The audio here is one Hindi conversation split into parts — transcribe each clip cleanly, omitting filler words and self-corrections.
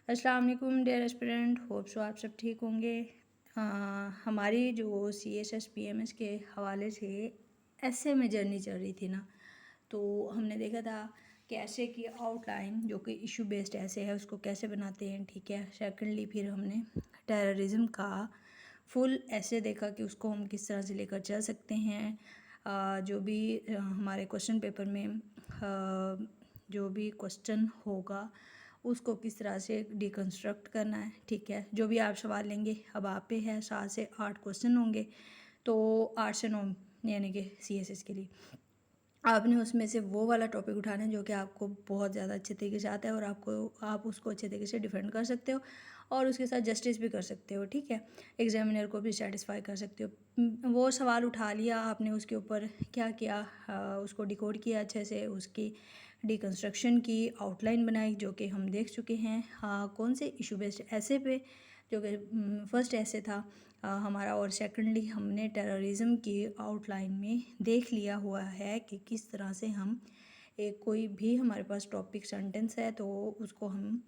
अस्सलाम वालेकुम डियर एस्पिरेंट, होप सो आप सब ठीक होंगे। हमारी जो CSS PMS के हवाले से ऐसे में जर्नी चल रही थी ना, तो हमने देखा था कि ऐसे की आउटलाइन जो कि इशू बेस्ड ऐसे है उसको कैसे बनाते हैं, ठीक है। सेकेंडली फिर हमने टेररिज्म का फुल ऐसे देखा कि उसको हम किस तरह से लेकर चल सकते हैं। जो भी हमारे क्वेश्चन पेपर में जो भी क्वेश्चन होगा उसको किस तरह से डिकन्स्ट्रक्ट करना है, ठीक है। जो भी आप सवाल लेंगे, अब आप पे है 7 से 8 क्वेश्चन होंगे, तो 8 से 9 यानी कि CSS के लिए आपने उसमें से वो वाला टॉपिक उठाना है जो कि आपको बहुत ज़्यादा अच्छे तरीके से आता है और आप उसको अच्छे तरीके से डिफेंड कर सकते हो और उसके साथ जस्टिस भी कर सकते हो, ठीक है। एग्जामिनर को भी सेटिस्फाई कर सकते हो। वो सवाल उठा लिया आपने, उसके ऊपर क्या किया, उसको डिकोड किया अच्छे से, उसकी डिकन्स्ट्रक्शन की, आउटलाइन बनाई जो कि हम देख चुके हैं। कौन से इशू बेस्ड ऐसे पे जो कि फर्स्ट ऐसे था हमारा, और सेकेंडली हमने टेररिज्म की आउटलाइन में देख लिया हुआ है कि किस तरह से हम एक कोई भी हमारे पास टॉपिक सेंटेंस है तो उसको हम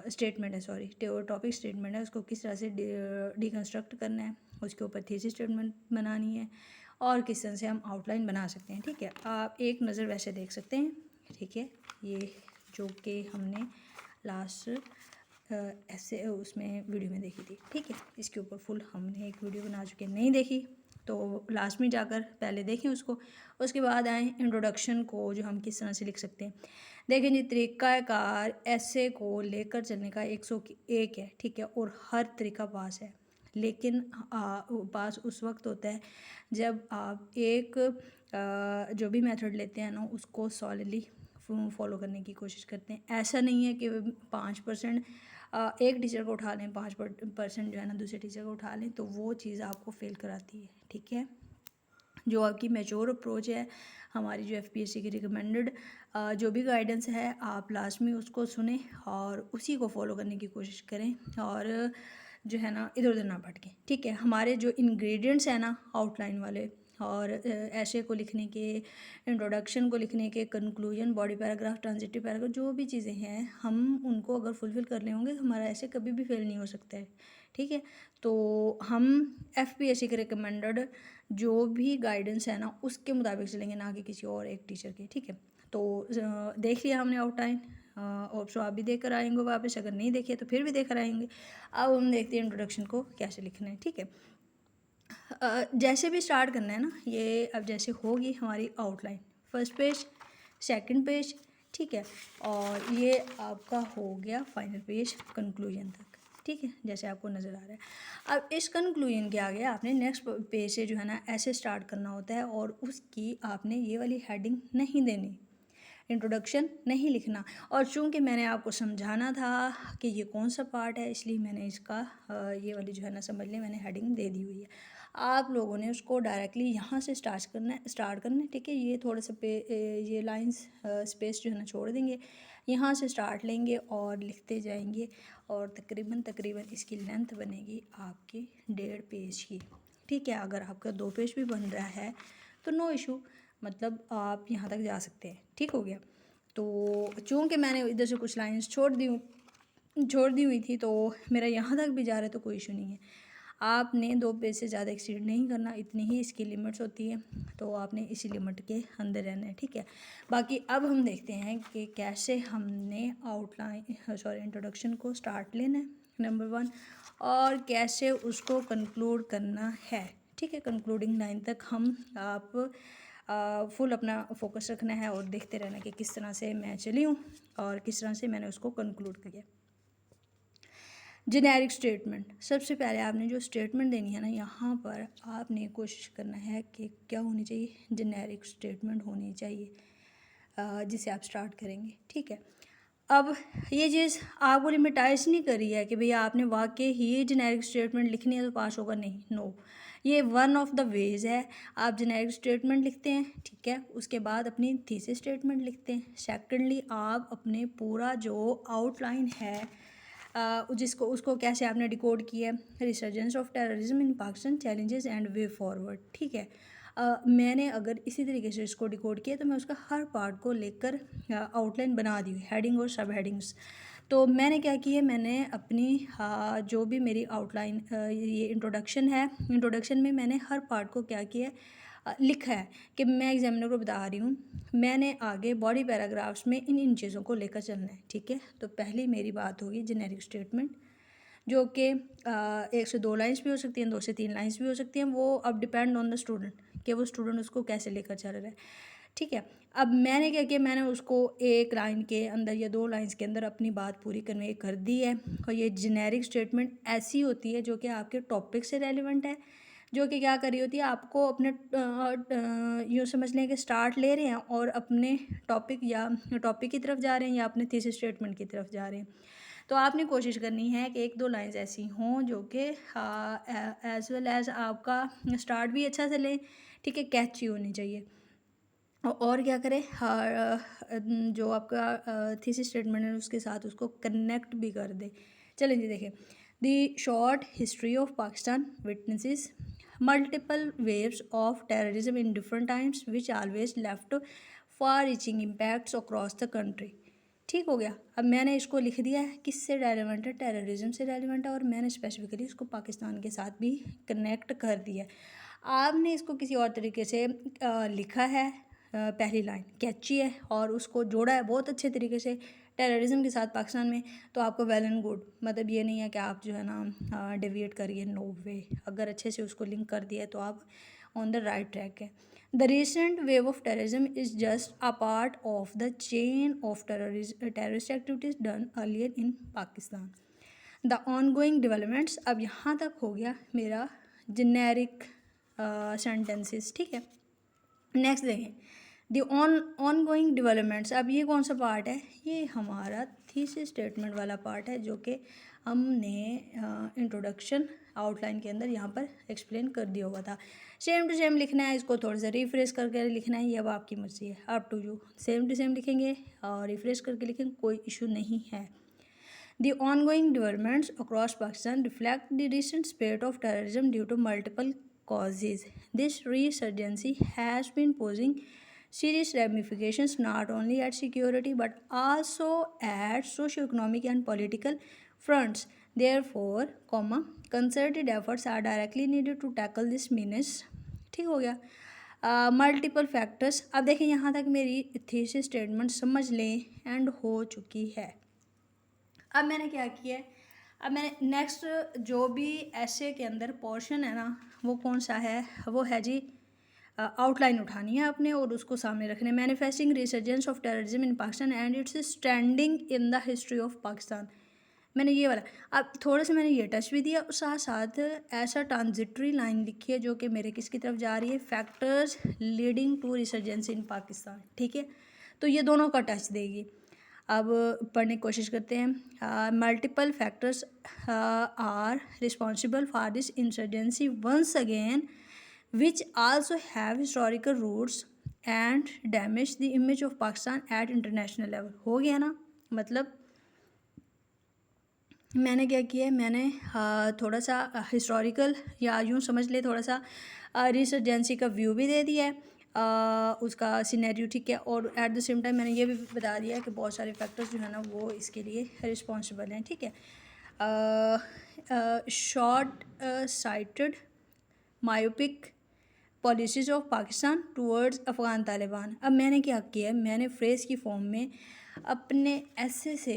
स्टेटमेंट है, सॉरी टॉपिक स्टेटमेंट है, उसको किस तरह से डिकन्स्ट्रक्ट करना है, उसके ऊपर थीसिस स्टेटमेंट बनानी है और किस तरह से हम आउटलाइन बना सकते हैं, ठीक है। आप एक नज़र वैसे देख सकते हैं, ठीक है। ये जो कि हमने लास्ट ऐसे उसमें वीडियो में देखी थी, ठीक है। इसके ऊपर फुल हमने एक वीडियो बना चुके, नहीं देखी तो लास्ट में जाकर पहले देखें उसको, उसके बाद आए इंट्रोडक्शन को जो हम किस तरह से लिख सकते हैं। देखें जी, तरीक़ाकार ऐसे को लेकर चलने का 101 है, ठीक है, और हर तरीका पास है, लेकिन पास उस वक्त होता है जब आप एक जो भी मेथड लेते हैं ना उसको सॉलिडली फॉलो करने की कोशिश करते हैं। ऐसा नहीं है कि 5% एक टीचर को उठा लें, 5% जो है ना दूसरे टीचर को उठा लें, तो वो चीज़ आपको फेल कराती है, ठीक है। जो आपकी मैच्योर अप्रोच है, हमारी जो FPSC की रिकमेंडेड जो भी गाइडेंस है, आप लास्ट में उसको सुने और उसी को फॉलो करने की कोशिश करें और जो है ना इधर उधर ना भटकें, ठीक है। हमारे जो इंग्रेडिएंट्स हैं ना आउटलाइन वाले और ऐसे को लिखने के, इंट्रोडक्शन को लिखने के, conclusion, body paragraph, transitive paragraph, जो भी चीज़ें हैं हम उनको अगर फुलफ़िल कर ले होंगे तो हमारा ऐसे कभी भी फेल नहीं हो सकता है, ठीक है। तो हम FPSC के रिकमेंडेड जो भी गाइडेंस है ना उसके मुताबिक चलेंगे, ना कि किसी और एक टीचर के, ठीक है। तो देख लिया हमने आउटलाइन, और सो आप भी देख कर आएंगे वापस, अगर नहीं देखे तो फिर भी देख कर आएंगे। अब हम देखते हैं इंट्रोडक्शन को कैसे लिखना है, ठीक है। जैसे भी स्टार्ट करना है ना, ये अब जैसे होगी हमारी outline, first page, second page, ठीक है, और ये आपका हो गया फाइनल पेज कंक्लूजन तक, ठीक है, जैसे आपको नज़र आ रहा है। अब इस कंक्लूजन के आगे आपने नेक्स्ट पेज से जो है ना ऐसे स्टार्ट करना होता है और उसकी आपने ये वाली हेडिंग नहीं देनी, इंट्रोडक्शन नहीं लिखना। और चूंकि मैंने आपको समझाना था कि ये कौन सा पार्ट है, इसलिए मैंने इसका ये वाली जो है ना समझ लें मैंने हेडिंग दे दी हुई है। आप लोगों ने उसको डायरेक्टली यहाँ से स्टार्ट करना है, ठीक है। ये थोड़ा सा ये लाइंस स्पेस जो है ना छोड़ देंगे, यहाँ से स्टार्ट लेंगे और लिखते जाएंगे और तकरीबन इसकी लेंथ बनेगी आपकी 1.5 पेज की, ठीक है। अगर आपका 2 पेज भी बन रहा है तो नो इशू, मतलब आप यहाँ तक जा सकते हैं, ठीक हो गया। तो चूँकि मैंने इधर से कुछ लाइंस छोड़ दी हुई थी तो मेरा यहाँ तक भी जा रहा है तो कोई इशू नहीं है। आपने 2 पेज से ज़्यादा एक्सीड नहीं करना, इतनी ही इसकी लिमिट्स होती है, तो आपने इसी लिमिट के अंदर रहना है, ठीक है। बाकी अब हम देखते हैं कि कैसे हमने इंट्रोडक्शन को स्टार्ट लेना है नंबर 1, और कैसे उसको कंक्लूड करना है, ठीक है। कंक्लूडिंग लाइन तक हम आप फुल अपना फोकस रखना है और देखते रहना कि किस तरह से मैं चली हूँ और किस तरह से मैंने उसको कंक्लूड किया। जेनेरिक स्टेटमेंट, सबसे पहले आपने जो स्टेटमेंट देनी है ना, यहाँ पर आपने कोशिश करना है कि क्या होनी चाहिए, जेनेरिक स्टेटमेंट होनी चाहिए जिसे आप स्टार्ट करेंगे, ठीक है। अब ये चीज़ आपको लिमिटाइज नहीं कर रही है कि भैया आपने वाकई ही जेनेरिक स्टेटमेंट लिखनी है तो पास होगा, नहीं, नो, ये वन ऑफ द वेज है। आप जेनेरिक स्टेटमेंट लिखते हैं, ठीक है, उसके बाद अपनी थीसिस स्टेटमेंट लिखते हैं। सेकेंडली आप अपने पूरा जो आउटलाइन है जिसको उसको कैसे आपने डिकोड किया है, resurgence of terrorism in Pakistan, challenges and way forward, ठीक है। मैंने अगर इसी तरीके से इसको डिकोड किया तो मैं उसका हर पार्ट को लेकर आउटलाइन बना दी, हेडिंग और सब हेडिंग्स। तो मैंने क्या किया, मैंने अपनी जो भी मेरी आउटलाइन ये इंट्रोडक्शन है, इंट्रोडक्शन में मैंने हर पार्ट को क्या किया लिखा है कि मैं एग्जामिनर को बता रही हूँ मैंने आगे बॉडी पैराग्राफ्स में इन इन चीज़ों को लेकर चलना है, ठीक है। तो पहली मेरी बात होगी जेनेरिक स्टेटमेंट, जो कि 1 से 2 लाइन्स भी हो सकती हैं, 2 से 3 लाइन्स भी हो सकती हैं, वो अब डिपेंड ऑन द स्टूडेंट कि वो स्टूडेंट उसको कैसे लेकर चल रहा है, ठीक है। अब मैंने क्या किया, मैंने उसको 1 लाइन के अंदर या 2 लाइन्स के अंदर अपनी बात पूरी करने कर दी है। और ये जेनेरिक स्टेटमेंट ऐसी होती है जो कि आपके टॉपिक से रेलिवेंट है, जो कि क्या कर रही होती है, आपको अपने यूँ समझ लें कि स्टार्ट ले रहे हैं और अपने टॉपिक की तरफ जा रहे हैं या अपने थीसिस स्टेटमेंट की तरफ जा रहे हैं। तो आपने कोशिश करनी है कि 1-2 लाइन्स ऐसी हों जो कि एज़ वेल एज़ आपका स्टार्ट भी अच्छा से लें, ठीक है, कैची होनी चाहिए। और क्या करें, जो आपका थीसिस स्टेटमेंट है उसके साथ उसको कनेक्ट भी कर दे। चलें जी, देखें, the short history of Pakistan witnesses multiple waves of terrorism in different times which always left far reaching impacts across the country. ठीक हो गया। अब मैंने इसको लिख दिया है, किससे रेलिवेंट है, टेररिज्म से रेलिवेंट है, और मैंने स्पेसिफिकली इसको पाकिस्तान के साथ भी कनेक्ट कर दिया है। आपने इसको किसी और तरीके से लिखा है, पहली लाइन कैची है और उसको जोड़ा है बहुत अच्छे तरीके से टेररिज्म के साथ पाकिस्तान में, तो आपको वेल एंड गुड, मतलब ये नहीं है कि आप जो है ना डेविएट करिए, नो वे। अगर अच्छे से उसको लिंक कर दिया तो आप ऑन द राइट ट्रैक है। The recent wave of terrorism is just a part of the chain of terrorist activities done earlier in Pakistan. The on going developments, अब यहाँ तक हो गया मेरा जेनेरिक सेंटेंसेस, ठीक है। नेक्स्ट देखें, द ऑन गोइंग डेवलपमेंट्स। अब ये कौन सा पार्ट है, ये हमारा थीसिस स्टेटमेंट वाला पार्ट है, जो कि हमने इंट्रोडक्शन आउटलाइन के अंदर यहाँ पर एक्सप्लेन कर दिया हुआ था। सेम टू सेम लिखना है, इसको थोड़ा सा रिफ्रेश करके लिखना है, ये अब आपकी मर्ज़ी है, up to you. Same to same लिखेंगे और रिफ्रेश करके लिखेंगे, कोई इशू नहीं है। The ongoing developments across Pakistan reflect the recent spate of terrorism due to multiple causes. This resurgence has been posing serious ramifications not only at security but also at socio-economic and political fronts. Therefore, concerted efforts are directly needed to tackle this menace. ठीक हो गया। Multiple factors. अब देखिए, यहाँ तक मेरी थीसिस स्टेटमेंट समझ लें एंड हो चुकी है। अब मैंने क्या किया है, अब मैंने नेक्स्ट जो भी ऐसे के अंदर पोर्शन है ना, वो कौन सा है, वो है जी आउटलाइन उठानी है आपने और उसको सामने रखने। Manifesting resurgence of terrorism in Pakistan and it's standing in the history of Pakistan, मैंने ये वाला। अब थोड़ा सा मैंने ये टच भी दिया, साथ साथ ऐसा ट्रांजिटरी लाइन लिखी है जो कि मेरे किसकी तरफ जा रही है, फैक्टर्स लीडिंग टू रिसर्जेंस इन पाकिस्तान, ठीक है। तो ये दोनों का टच देगी। अब पढ़ने की कोशिश करते हैं। Multiple factors are responsible for this insurgency once again which also have historical roots and damage the image of Pakistan at international level. हो गया ना, मतलब मैंने क्या किया है, मैंने थोड़ा सा हिस्टोरिकल या यूँ समझ ले थोड़ा सा रिसर्जेंसी का व्यू भी दे दिया है, उसका सिनेरियो, ठीक है। और एट द सेम टाइम मैंने ये भी बता दिया है कि बहुत सारे फैक्टर्स जो है ना वो इसके लिए रिस्पॉन्सिबल हैं, ठीक है। Short cited myopic policies of Pakistan towards Afghan Taliban. अब मैंने क्या किया है, मैंने फ्रेज़ की फॉर्म में अपने ऐसे से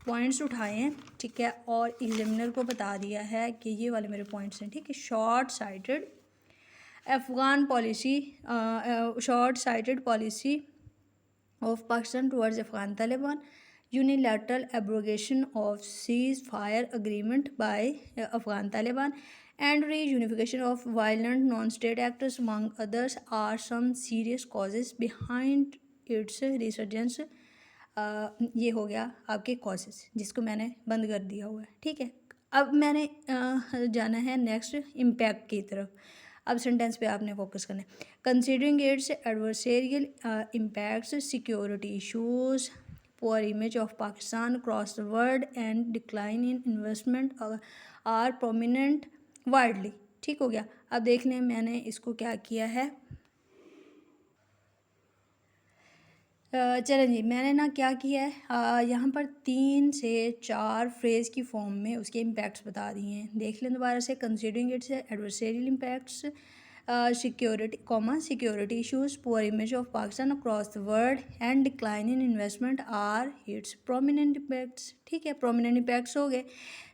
पॉइंट्स उठाए हैं, ठीक है, और एग्जामिनर को बता दिया है कि ये वाले मेरे पॉइंट्स हैं, ठीक है। Short sighted Afghan policy, short sighted policy of Pakistan towards Afghan Taliban, unilateral abrogation of cease fire agreement by Afghan Taliban and reunification of violent non-state actors among others are some serious causes behind its resurgence। ये हो गया आपके causes, जिसको मैंने बंद कर दिया हुआ है, ठीक है। अब मैंने जाना है नेक्स्ट इम्पैक्ट की तरफ। अब सेंटेंस पे आपने फोकस करना है। Considering it's adversarial impacts, security issues, poor image of Pakistan across the world and decline in investment are prominent widely। ठीक हो गया। अब देख लें मैंने इसको क्या किया है, चलें जी, मैंने ना क्या किया है, यहाँ पर 3 से 4 फ्रेज़ की फॉर्म में उसके इम्पैक्ट्स बता दिए हैं। देख लें दोबारा से। Considering its adversarial impacts, security issues, poor image of Pakistan across the world and decline in investment are its prominent impacts. ठीक है, प्रोमिनेंट इम्पैक्ट्स हो गए।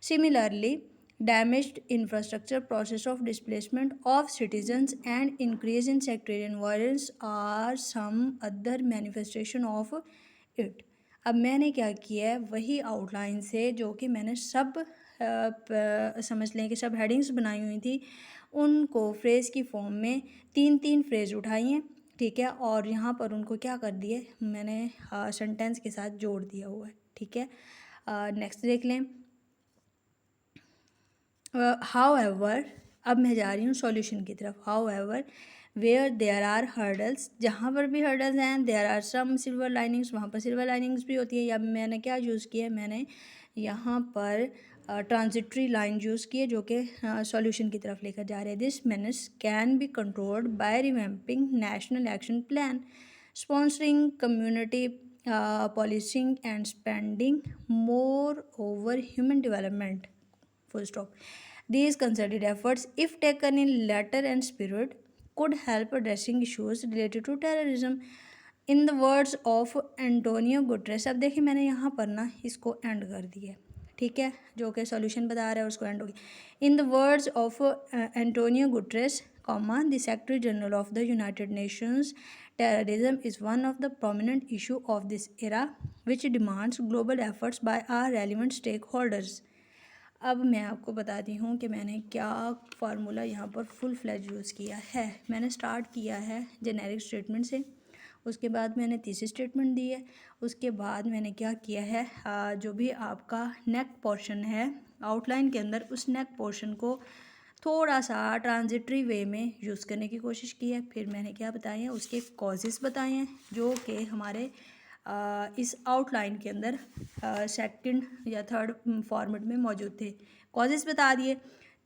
Similarly damaged infrastructure, process of displacement of citizens and increase in sectarian violence are some other manifestation of it। अब मैंने क्या किया है, वही आउटलाइन से जो कि मैंने सब समझ लें कि सब हेडिंग्स बनाई हुई थी, उनको फ्रेज़ की फॉर्म में 3 फ्रेज़ उठाई हैं। ठीक है, और यहाँ पर उनको क्या कर दिए, मैंने सेंटेंस के साथ जोड़ दिया हुआ है। ठीक है, नेक्स्ट देख लें। हाउएवर, अब मैं जा रही हूँ सॉल्यूशन की तरफ। However where there are hurdles, जहाँ पर भी हर्डल्स हैं there are some silver linings, वहाँ पर सिल्वर लाइनिंग्स भी होती है। या मैंने क्या यूज़ किया है, मैंने यहाँ पर ट्रांजिटरी लाइन यूज़ की है जो कि सॉल्यूशन की तरफ लेकर जा रहे हैं। This means can be controlled by revamping national action plan, sponsoring community policing and spending more over human development, full stop. These concerted efforts, if taken in letter and spirit, could help addressing issues related to terrorism. In the words of Antonio Guterres, अब देखिए मैंने यहाँ पर ना इसको एंड कर दिया है। ठीक है, जो कि सॉल्यूशन बता रहा है उसको एंड हो गया। In the words of Antonio Guterres, comma, the Secretary General of the United Nations, terrorism is one of the prominent issue of this era, which demands global efforts by our relevant stakeholders। अब मैं आपको बताती हूँ कि मैंने क्या फार्मूला यहाँ पर फुल फ्लैज यूज़ किया है। मैंने स्टार्ट किया है जेनेरिक स्टेटमेंट से, उसके बाद मैंने तीसरी स्टेटमेंट दी है, उसके बाद मैंने क्या किया है, जो भी आपका नेक पोर्शन है आउटलाइन के अंदर, उस नेक पोर्शन को थोड़ा सा ट्रांजिटरी वे में यूज़ करने की कोशिश की है। फिर मैंने क्या बताए हैं, उसके कॉजेज़ बताए हैं जो कि हमारे इस आउटलाइन के अंदर सेकंड या थर्ड फॉर्मेट में मौजूद थे। कॉजेज़ बता दिए,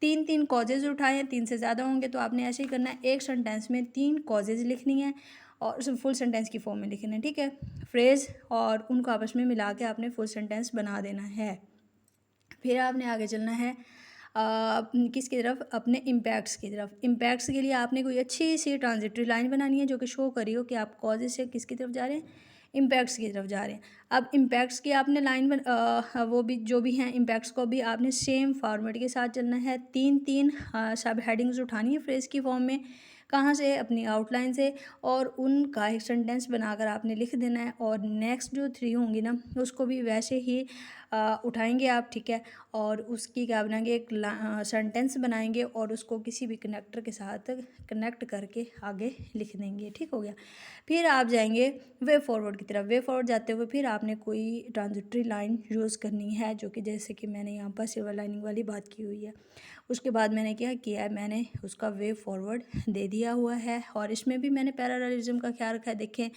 3 कॉजेज़ उठाए हैं। 3 से ज़्यादा होंगे तो आपने ऐसे ही करना है, एक सेंटेंस में 3 कॉजेज़ लिखनी है और फुल सेंटेंस की फॉर्म में लिखना है। ठीक है, फ्रेज़ और उनको आपस में मिला के आपने फुल सेंटेंस बना देना है। फिर आपने आगे चलना है किसकी तरफ, अपने इम्पैक्ट्स की तरफ। इम्पैक्ट्स के लिए आपने कोई अच्छी सी ट्रांजिटरी लाइन बनानी है जो कि शो करी हो कि आप कॉजेज से किसकी तरफ जा रहे हैं, इम्पैक्ट्स की तरफ जा रहे हैं। अब इम्पैक्ट्स की आपने लाइन वो भी जो भी हैं इम्पैक्ट्स को भी आपने सेम फॉर्मेट के साथ चलना है। 3 सब हेडिंग्स उठानी है फ्रेज़ की फॉर्म में, कहाँ से, अपनी आउटलाइन से, और उनका एक सेंटेंस बनाकर आपने लिख देना है। और नेक्स्ट जो 3 होंगी ना उसको भी वैसे ही उठाएंगे आप। ठीक है, और उसकी क्या बनाएंगे, एक सेंटेंस बनाएंगे और उसको किसी भी कनेक्टर के साथ कनेक्ट करके आगे लिख देंगे। ठीक हो गया। फिर आप जाएंगे वे फॉरवर्ड की तरफ। वे फॉरवर्ड जाते हुए फिर आपने कोई ट्रांजिटरी लाइन यूज़ करनी है जो कि जैसे कि मैंने यहाँ पर सिल्वर लाइनिंग वाली बात की हुई है। उसके बाद मैंने क्या किया है, मैंने उसका वे फॉरवर्ड दे दिया हुआ है और इसमें भी मैंने पैरेललिज्म का ख्याल रखा है। देखें,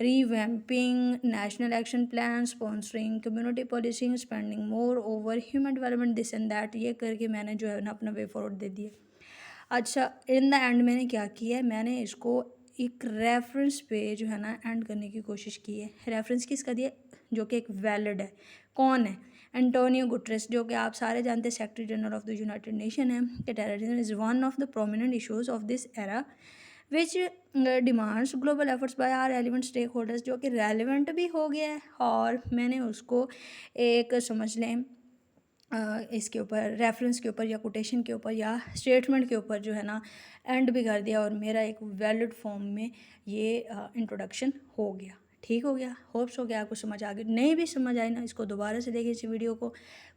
revamping national action plan, sponsoring community policing, spending more over human development, this and that, ये करके मैंने जो है ना अपना वे फॉरवर्ड दे दिया। अच्छा, इन द एंड मैंने क्या किया है, मैंने इसको एक रेफरेंस पे जो है ना एंड करने की कोशिश की है। रेफरेंस किसका दिया, जो कि एक वैलिड है। कौन है, एंटोनियो गुटरेस, जो कि आप सारे जानते हैं secretary general of the united nation है कि terrorism is one of the prominent issues of this era which demands global efforts by our relevant stakeholders, जो कि रेलिवेंट भी हो गया है और मैंने उसको एक समझ लें इसके ऊपर रेफरेंस के ऊपर या कोटेशन के ऊपर या स्टेटमेंट के ऊपर जो है ना एंड भी कर दिया और मेरा एक वैलिड फॉर्म में ये इंट्रोडक्शन हो गया। ठीक हो गया, होप्स हो गया आपको समझ आ गई। नहीं भी समझ आई ना, इसको दोबारा से देखिए इस वीडियो को,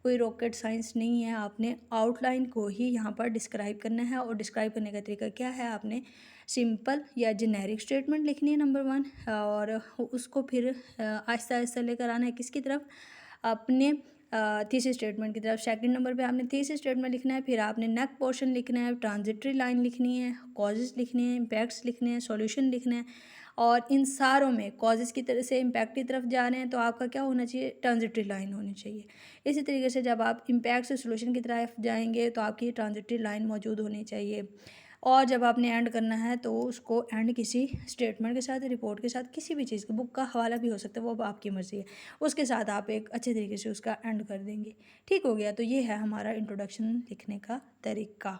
कोई रॉकेट साइंस नहीं है। आपने आउटलाइन को ही यहाँ पर डिस्क्राइब करना है और डिस्क्राइब करने का तरीका क्या है, आपने सिंपल या जेनेरिक स्टेटमेंट लिखनी है नंबर 1 और उसको फिर आहिस्ता आहिस्ता लेकर आना है किसकी तरफ, अपने तीसरे स्टेटमेंट की तरफ। सेकंड नंबर पे आपने तीसरे स्टेटमेंट लिखना है, फिर आपने नेक पोर्शन लिखना है, ट्रांजिटरी लाइन लिखनी है, कॉजेज़ लिखने हैं, इम्पैक्ट्स लिखने हैं, सॉल्यूशन लिखना है। और इन सारों में कॉजेज़ की तरफ से इम्पैक्ट की तरफ जा रहे हैं तो आपका क्या होना चाहिए, ट्रांजिटरी लाइन होनी चाहिए। इसी तरीके से जब आप इम्पैक्ट से सॉल्यूशन की तरफ जाएंगे तो आपकी ट्रांजिटरी लाइन मौजूद होनी चाहिए। और जब आपने एंड करना है तो उसको एंड किसी स्टेटमेंट के साथ, रिपोर्ट के साथ, किसी भी चीज़ की, बुक का हवाला भी हो सकता है, वो अब आपकी मर्ज़ी है, उसके साथ आप एक अच्छे तरीके से उसका एंड कर देंगे। ठीक हो गया। तो ये है हमारा इंट्रोडक्शन लिखने का तरीका।